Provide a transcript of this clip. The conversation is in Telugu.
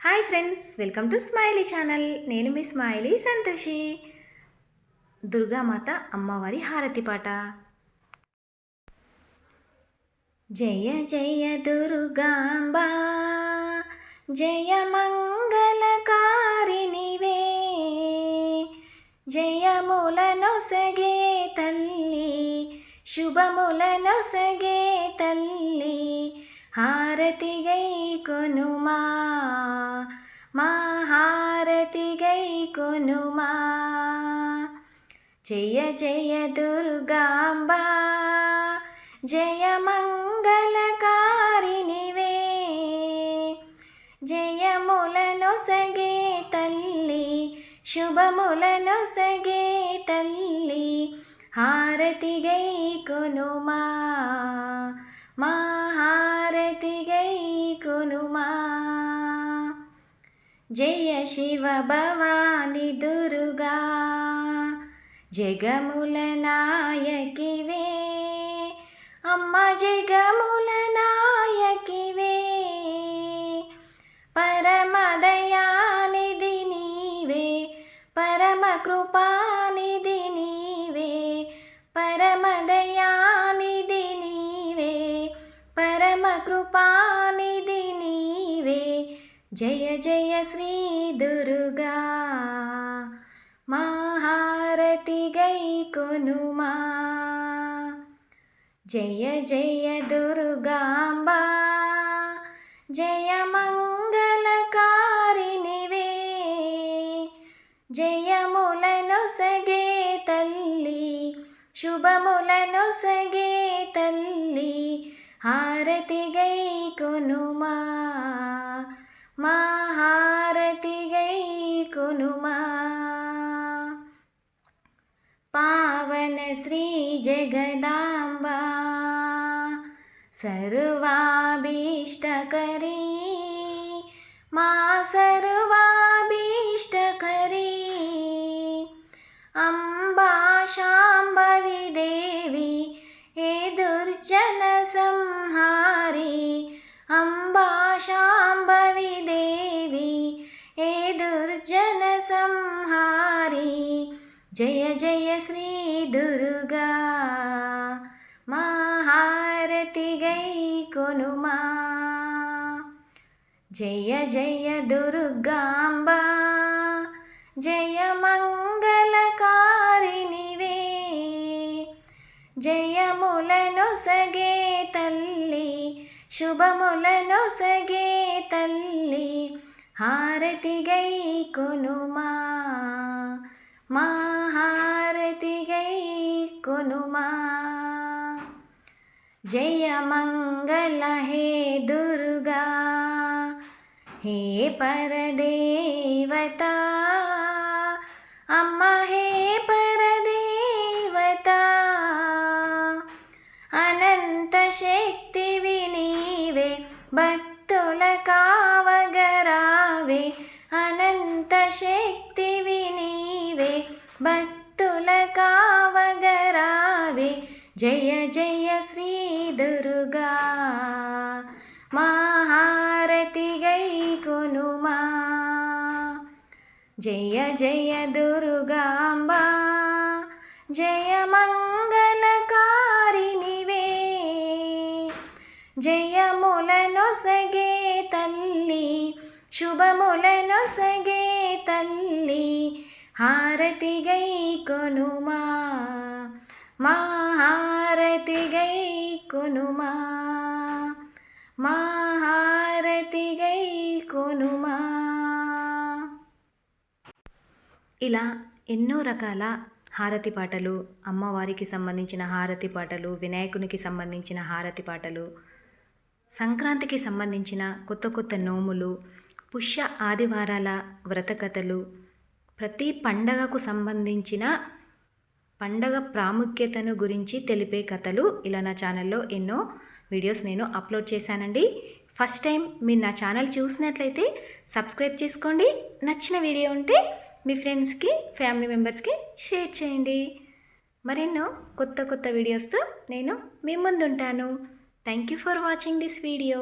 Hi friends, welcome to smiley channel. నేను మీ స్మైలీ సంతోషి. దుర్గామాత అమ్మవారి హారతి పాట. జయ జయ దుర్గాంబా, జయ మంగళకారినివే, జయములనొసగే తల్లి, శుభములనొసగే తల్లి, హారతి గై కొనుమా, మా హారతి గై కొనుమా. జయ జయ దుర్గాంబా, జయ మంగళకారినివే, జయములనొసగే తల్లి, శుభములనొసగే తల్లి, హారతి గై కొనుమా, మా హారతి గై కొనుమా. జయ శివ భవాని దుర్గా, జగముల నాయకివే, అమ్మ జగముల నాయకివే, పరమదయానిధి నీవే, పరమ కృపానిధి నీవే, పరమదయానిధి నీవే, పరమ కృపానిధి నీవే. జయ జయ శ్రీ దుర్గా, మా హారతి గై కొనుమా. జయ జయ దుర్గాంబా, జయ మంగళకారినివే, జయములనొసగే తల్లి, శుభములనొసగే తల్లి, హారతి గై కొనుమా, మా హారతి గై కొనుమా. పావన శ్రీ జగదాంబా, సర్వాభీష్టకరీ, మా సర్వాభీష్టకరీ, అంబా శాంభవి దేవి, ఏ దుర్జన సంహారి, అంబా శాంభవి దేవి, ఏ దుర్జన సంహారి. జయ జయ శ్రీ దుర్గా, మా హారతి గై కొనుమా. జయ జయ దుర్గాంబా, జయ మంగళకారినివే, జయములనొసగే తల్లి, శుభములనొసగే తల్లి, హారతి గై కొనుమా, మా హారతి గై కొనుమా. జయ మంగళ హే దుర్గా, హే పరదేవత, అమ్మ హే పరదేవత, అనంత శక్తివి నీవే, భక్తుల కావగరావే, అనంత శక్తివి నీవే, భక్తుల కావగరావే. జయ జయ శ్రీ దుర్గా, మా హారతి గై కొనుమా. జయ జయ దుర్గాంబా, జయ మంగళకారినివే, జయములనొసగే తల్లి, శుభములనొసగే తల్లి, హారతి గై కొనుమా, మా హారతి గై కొనుమా, మా హారతి గై కొనుమా. ఇలా ఎన్నో రకాల హారతి పాటలు, అమ్మవారికి సంబంధించిన హారతి పాటలు, వినాయకునికి సంబంధించిన హారతి పాటలు, సంక్రాంతికి సంబంధించిన కొత్త కొత్త నోములు, పుష్య ఆదివారాల వ్రతకథలు, ప్రతి పండగకు సంబంధించిన పండగ ప్రాముఖ్యతను గురించి తెలిపే కథలు, ఇలా నా ఛానల్లో ఎన్నో వీడియోస్ నేను అప్లోడ్ చేశానండి. ఫస్ట్ టైం మీరు నా ఛానల్ చూసినట్లయితే సబ్స్క్రైబ్ చేసుకోండి. నచ్చిన వీడియో ఉంటే మీ ఫ్రెండ్స్కి, ఫ్యామిలీ మెంబర్స్కి షేర్ చేయండి. మరెన్నో కొత్త కొత్త వీడియోస్తో నేను మీ ముందుంటాను. Thank you for watching this video.